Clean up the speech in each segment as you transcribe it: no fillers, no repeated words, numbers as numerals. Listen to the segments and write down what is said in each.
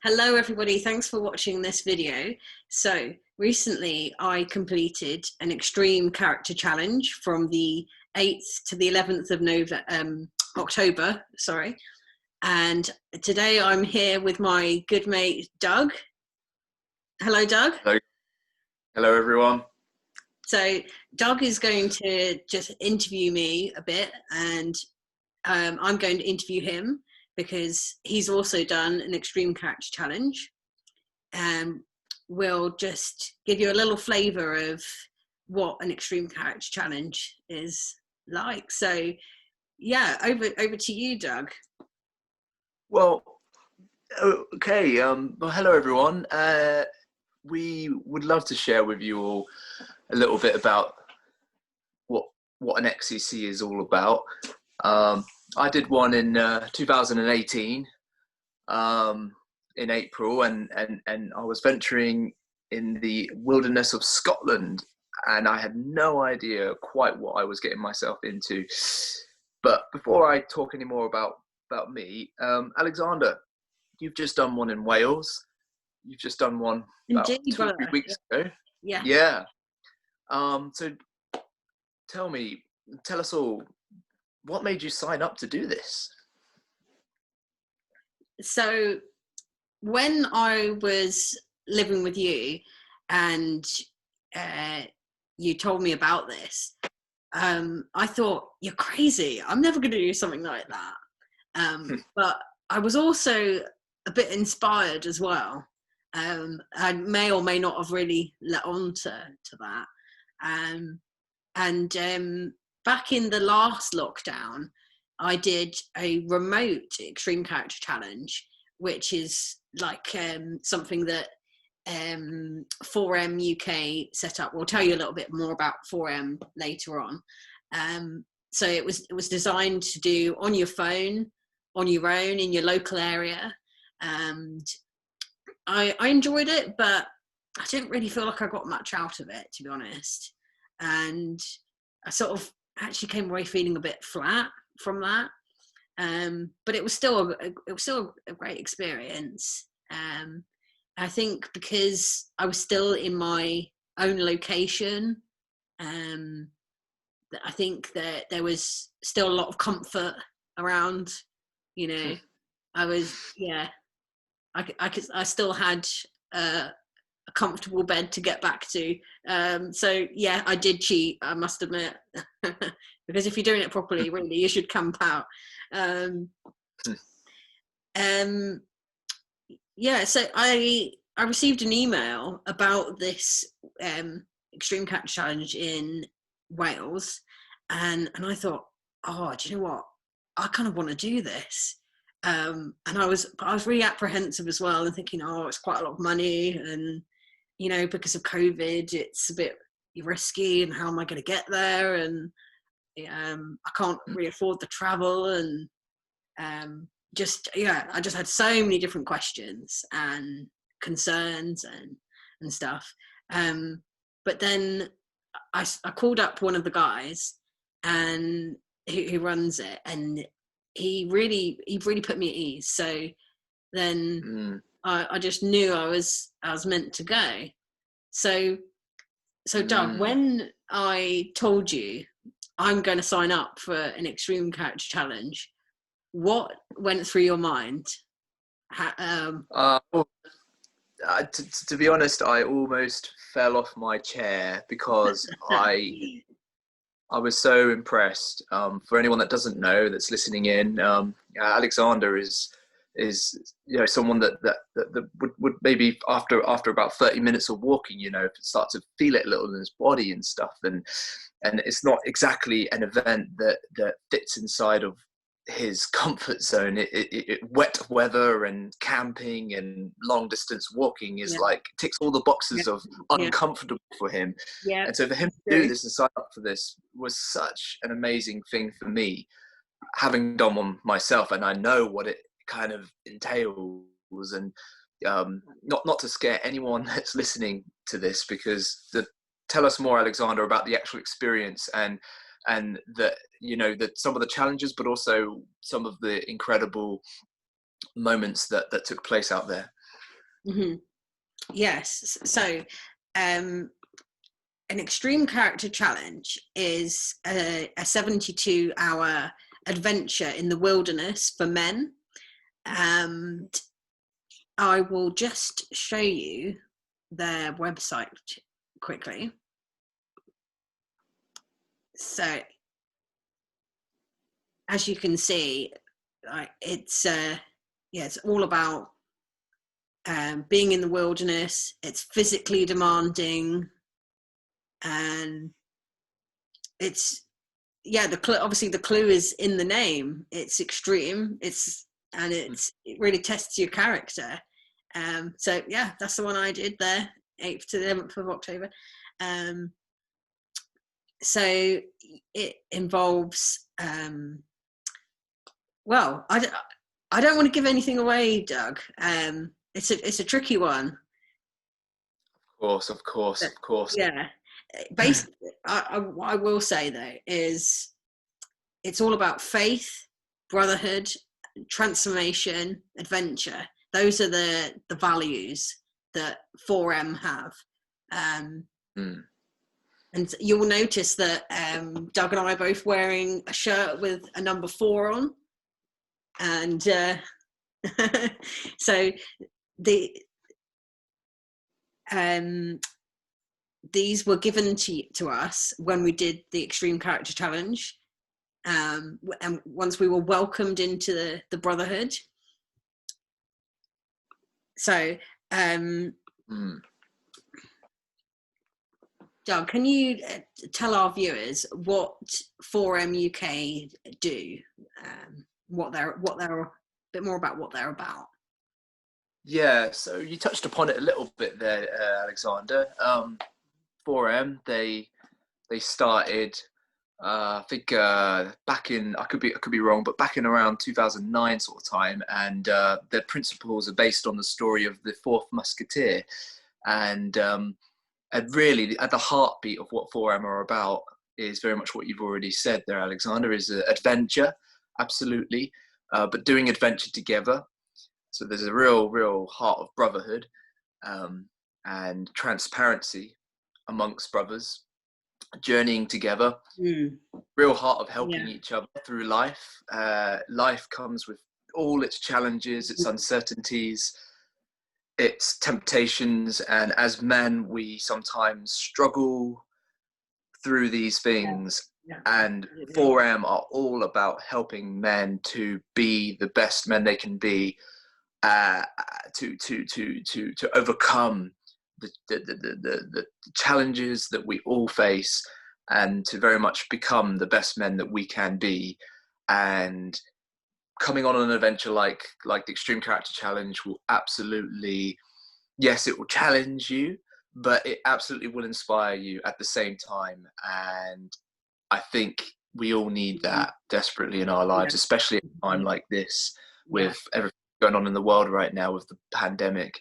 Hello everybody, thanks for watching this video. So recently I completed an Xtreme Character challenge from the 8th to the 11th of October, and today I'm here with my good mate Doug. Hello Doug. Hello, hello everyone. So Doug is going to just interview me a bit, and I'm going to interview him because he's also done an Xtreme Character challenge. We'll just give you a little flavour of what an Xtreme Character challenge is like. So yeah, over to you, Doug. Well, okay. Well, hello everyone. We would love to share with you all a little bit about what an XCC is all about. I did one in 2018 in April, and I was venturing in the wilderness of Scotland, and I had no idea quite what I was getting myself into. But before I talk any more about me, Alexander, you've just done one in Wales. You've just done one about Indeed, 2 or 3 weeks ago. Yeah. Yeah. So tell us all, what made you sign up to do this? So when I was living with you and you told me about this, I thought, you're crazy. I'm never going to do something like that. But I was also a bit inspired as well. I may or may not have really let on to that. Back in the last lockdown, I did a remote Xtreme Character challenge, which is like something that 4M UK set up. We'll tell you a little bit more about 4M later on. So it was designed to do on your phone, on your own, in your local area. And I enjoyed it, but I didn't really feel like I got much out of it, to be honest. And I sort of actually came away feeling a bit flat from that. But it was still a great experience. I think because I was still in my own location, I think that there was still a lot of comfort around. You know, I still had a comfortable bed to get back to. So yeah, I did cheat, I must admit, because if you're doing it properly, really, you should camp out. Yeah, so I received an email about this Xtreme Character challenge in Wales, and I thought, oh, do you know what? I kind of want to do this. And I was really apprehensive as well, and thinking, oh, it's quite a lot of money, and you know, because of COVID, it's a bit risky, and how am I going to get there? And I can't really afford the travel, and I just had so many different questions and concerns and stuff. But then I called up one of the guys and who runs it, and he really put me at ease. So then I just knew I was meant to go. So Doug, when I told you I'm going to sign up for an Xtreme Character challenge, what went through your mind? To be honest, I almost fell off my chair because I was so impressed. For anyone that doesn't know, that's listening in, Alexander is someone that would maybe after about 30 minutes of walking, start to feel it a little in his body and stuff, and it's not exactly an event that fits inside of his comfort zone. Wet weather and camping and long distance walking is like ticks all the boxes of uncomfortable for him. And so for him to do this and sign up for this was such an amazing thing for me, having done one myself, and I know what it kind of entails. And not to scare anyone that's listening to this, because tell us more, Alexander, about the actual experience and that some of the challenges, but also some of the incredible moments that took place out there. Hmm. Yes. So, an Extreme Character Challenge is a 72-hour adventure in the wilderness for men. And I will just show you their website quickly. So, as you can see, it's it's all about being in the wilderness. It's physically demanding, and it's obviously the clue is in the name. It's extreme. It really tests your character. So yeah, that's the one I did there, 8th to the 11th of October. So it involves well, I don't want to give anything away, Doug. It's a tricky one. Of course. Yeah. Basically, what I will say though is it's all about faith, brotherhood, transformation, adventure. Those are the values that 4M have. And you'll notice that Doug and I are both wearing a shirt with a number 4 on. And so these were given to us when we did the Extreme Character Challenge, and once we were welcomed into the Brotherhood. So Doug, can you tell our viewers what 4M UK do, what they're a bit more about what they're about? Yeah, so you touched upon it a little bit there, Alexander. 4M, they started, I think back in, I could be wrong, but back in around 2009 sort of time, and their principles are based on the story of the Fourth Musketeer, and really at the heartbeat of what 4M are about is very much what you've already said there, Alexander, is adventure, absolutely, but doing adventure together. So there's a real heart of brotherhood and transparency amongst brothers, journeying together, real heart of helping each other through life. Life comes with all its challenges, its uncertainties, its temptations, and as men, we sometimes struggle through these things. And 4M are all about helping men to be the best men they can be, to overcome the challenges that we all face, and to very much become the best men that we can be. And coming on an adventure like the Extreme Character Challenge will absolutely, yes, it will challenge you, but it absolutely will inspire you at the same time. And I think we all need that desperately in our lives, especially at a time like this, with everything going on in the world right now with the pandemic.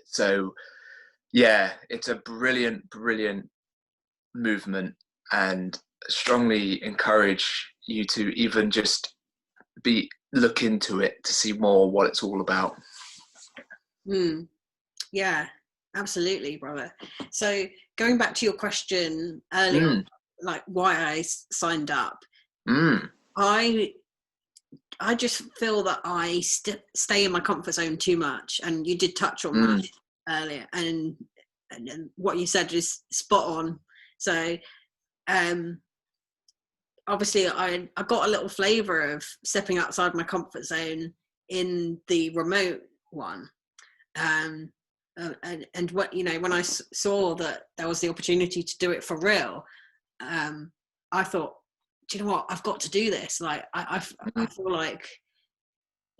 So yeah, it's a brilliant movement, and strongly encourage you to even just look into it to see more what it's all about. Yeah, absolutely, brother. So going back to your question earlier, like why I signed up, I just feel that I stay in my comfort zone too much, and you did touch on that earlier, and what you said is spot on. So obviously I got a little flavor of stepping outside my comfort zone in the remote one, and what, you know, when I saw that there was the opportunity to do it for real, I thought, do you know what, I've got to do this. Like I feel like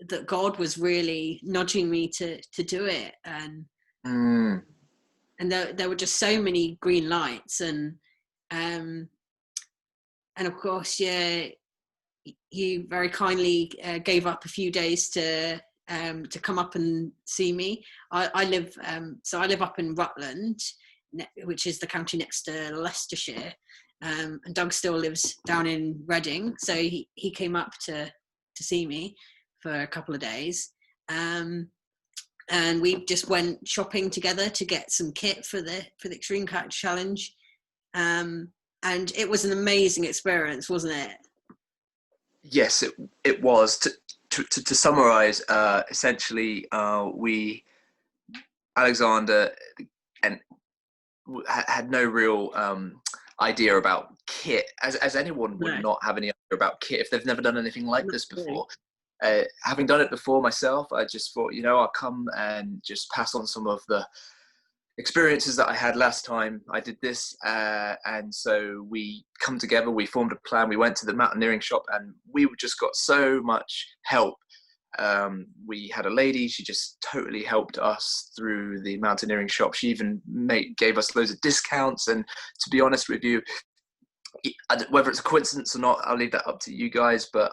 that God was really nudging me to do it, and there were just so many green lights, and of course, you very kindly gave up a few days to come up and see me. I live up in Rutland, which is the county next to Leicestershire, and Doug still lives down in Reading, so he came up to see me for a couple of days, and we just went shopping together to get some kit for the Xtreme Character Challenge. And it was an amazing experience, wasn't it? Yes, it was. To summarize, essentially, Alexander and had no real idea about kit, as anyone would not have any idea about kit if they've never done anything like this before. Having done it before myself, I just thought, I'll come and just pass on some of the experiences that I had last time I did this. And so we come together, we formed a plan, we went to the mountaineering shop, and we just got so much help. We had a lady, she just totally helped us through the mountaineering shop. She even gave us loads of discounts. And to be honest with you, whether it's a coincidence or not, I'll leave that up to you guys, but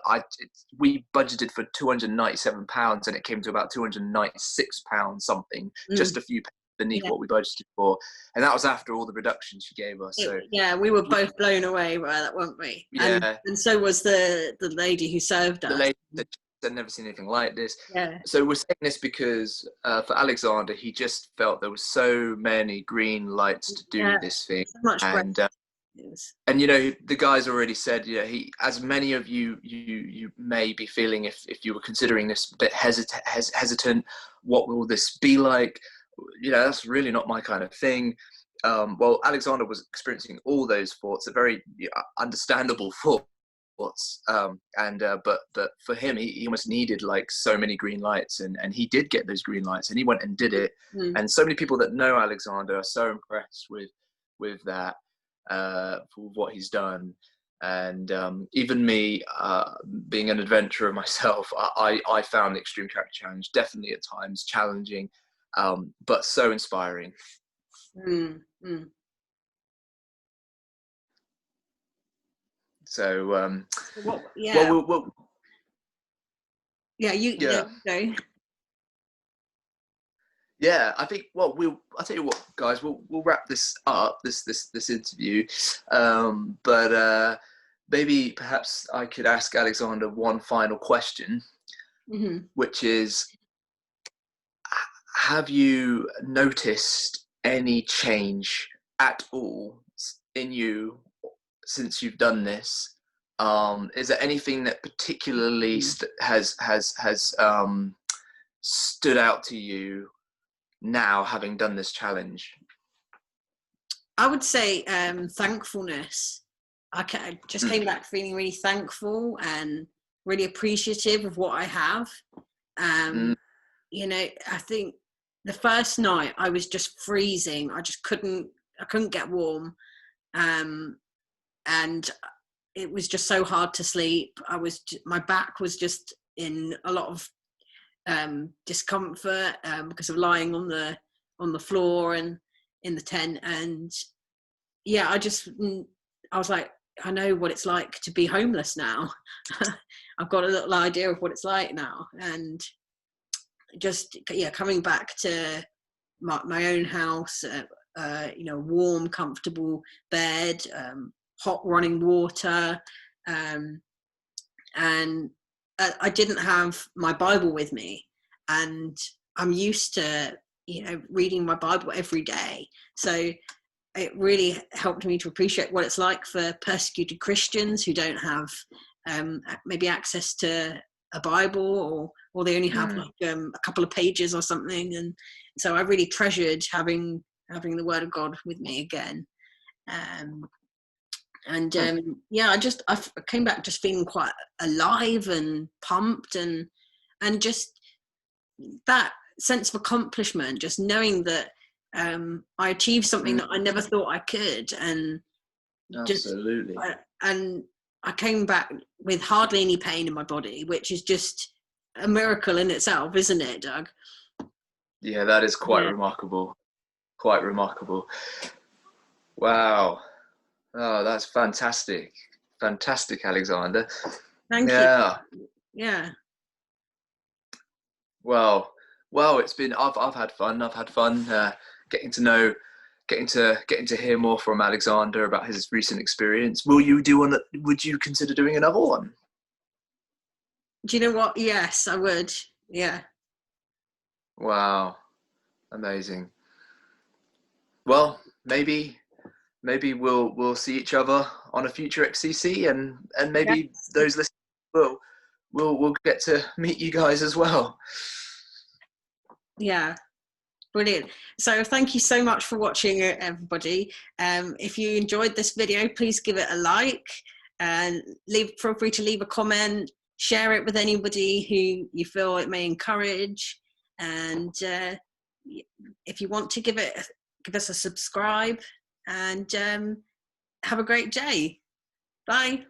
we budgeted for £297 and it came to about £296 something, just a few beneath what we budgeted for, and that was after all the reductions she gave us. So we were both blown away by that, weren't we? And so was the lady who served us. The lady that had never seen anything like this. So we're saying this because for Alexander, he just felt there was so many green lights to do this thing, so much and the guys already said, he, as many of you may be feeling, if you were considering this a bit hesitant, what will this be like? That's really not my kind of thing. Well, Alexander was experiencing all those thoughts, a very understandable thoughts. But for him, he almost needed like so many green lights, and he did get those green lights, and he went and did it. And so many people that know Alexander are so impressed with that, for what he's done. And even me, being an adventurer myself, I found the Xtreme Character Challenge definitely at times challenging, but so inspiring. So I think I'll tell you what, guys, we'll wrap this up, this interview, but maybe perhaps I could ask Alexander one final question, which is, have you noticed any change at all in you since you've done this? Is there anything that particularly has stood out to you now, having done this challenge? I would say thankfulness. I just came back feeling really thankful and really appreciative of what I have. I think the first night I was just freezing. I couldn't get warm, and it was just so hard to sleep. My back was just in a lot of discomfort because of lying on the floor and in the tent. And I was like, I know what it's like to be homeless now. I've got a little idea of what it's like now. And just coming back to my own house, warm, comfortable bed, hot running water, and I didn't have my Bible with me, and I'm used to reading my Bible every day, so it really helped me to appreciate what it's like for persecuted Christians who don't have maybe access to a Bible, or they only have a couple of pages or something. And so I really treasured having the Word of God with me again. I came back just feeling quite alive and pumped, and just that sense of accomplishment, just knowing that I achieved something that I never thought I could. And absolutely. I came back with hardly any pain in my body, which is just a miracle in itself, isn't it, Doug? Yeah, that is quite remarkable. Quite remarkable. Wow. Oh, that's fantastic. Fantastic, Alexander. Thank you. Yeah. Well, it's been, I've had fun. I've had fun getting to hear more from Alexander about his recent experience. Would you consider doing another one? Do you know what? Yes, I would. Yeah. Wow, amazing. Well, maybe we'll see each other on a future XCC, and maybe Yes. those listeners will get to meet you guys as well. Yeah. Brilliant. So thank you so much for watching, everybody. If you enjoyed this video, please give it a like, and feel free to leave a comment, share it with anybody who you feel it may encourage. And if you want to give us a subscribe, and have a great day. Bye.